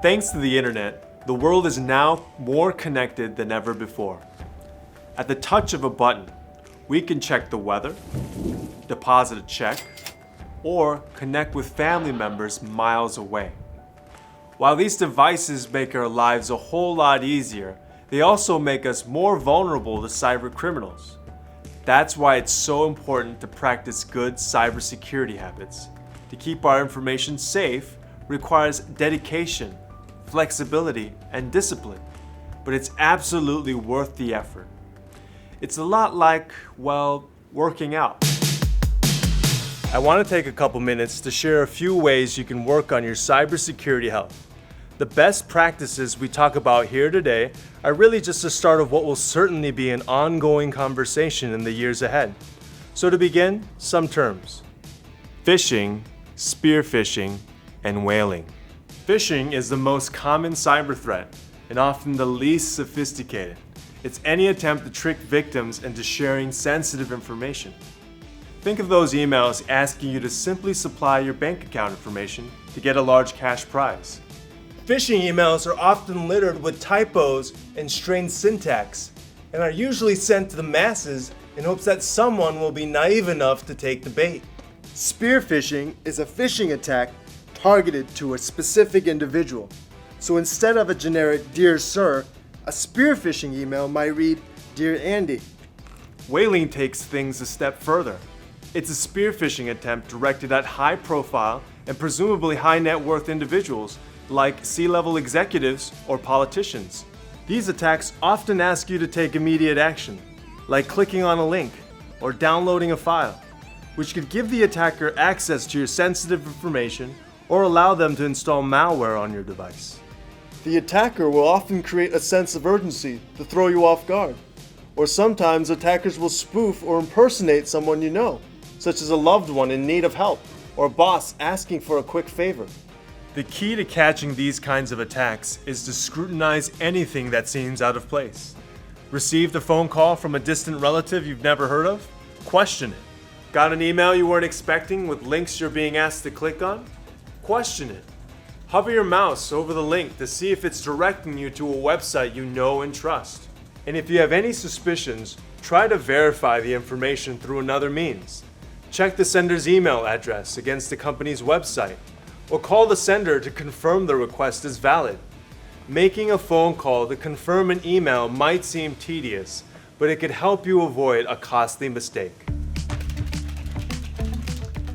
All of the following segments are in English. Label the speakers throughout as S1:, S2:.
S1: Thanks to the internet, the world is now more connected than ever before. At the touch of a button, we can check the weather, deposit a check, or connect with family members miles away. While these devices make our lives a whole lot easier, they also make us more vulnerable to cybercriminals. That's why it's so important to practice good cybersecurity habits. To keep our information safe requires dedication, flexibility, and discipline, but it's absolutely worth the effort. It's a lot like, well, working out. I want to take a couple minutes to share a few ways you can work on your cybersecurity health. The best practices we talk about here today are really just the start of what will certainly be an ongoing conversation in the years ahead. So to begin, some terms. Phishing, spear phishing, and whaling. Phishing is the most common cyber threat and often the least sophisticated. It's any attempt to trick victims into sharing sensitive information. Think of those emails asking you to simply supply your bank account information to get a large cash prize. Phishing emails are often littered with typos and strange syntax and are usually sent to the masses in hopes that someone will be naive enough to take the bait. Spear phishing is a phishing attack targeted to a specific individual. So instead of a generic "Dear Sir," a spear phishing email might read, "Dear Andy." Whaling takes things a step further. It's a spear phishing attempt directed at high-profile and presumably high-net-worth individuals like C-level executives or politicians. These attacks often ask you to take immediate action, like clicking on a link or downloading a file, which could give the attacker access to your sensitive information or allow them to install malware on your device. The attacker will often create a sense of urgency to throw you off guard, or sometimes attackers will spoof or impersonate someone you know, such as a loved one in need of help or a boss asking for a quick favor. The key to catching these kinds of attacks is to scrutinize anything that seems out of place. Received a phone call from a distant relative you've never heard of? Question it. Got an email you weren't expecting with links you're being asked to click on? Question it. Hover your mouse over the link to see if it's directing you to a website you know and trust. And if you have any suspicions, try to verify the information through another means. Check the sender's email address against the company's website, or call the sender to confirm the request is valid. Making a phone call to confirm an email might seem tedious, but it could help you avoid a costly mistake.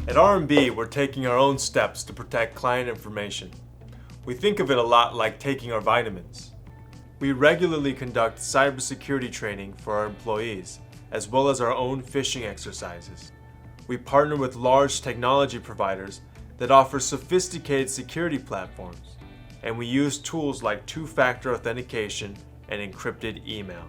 S1: At RMB, we're taking our own steps to protect client information. We think of it a lot like taking our vitamins. We regularly conduct cybersecurity training for our employees, as well as our own phishing exercises. We partner with large technology providers that offer sophisticated security platforms, and we use tools like two-factor authentication and encrypted email.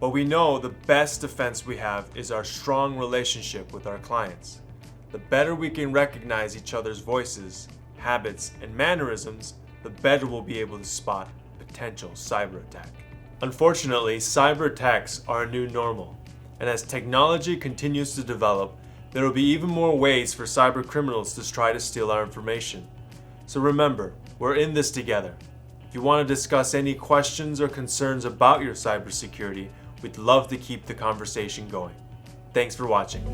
S1: But we know the best defense we have is our strong relationship with our clients. The better we can recognize each other's voices, habits, and mannerisms, the better we'll be able to spot potential cyber attack. Unfortunately, cyber attacks are a new normal, and as technology continues to develop, there will be even more ways for cyber criminals to try to steal our information. So remember, we're in this together. If you want to discuss any questions or concerns about your cybersecurity, we'd love to keep the conversation going. Thanks for watching.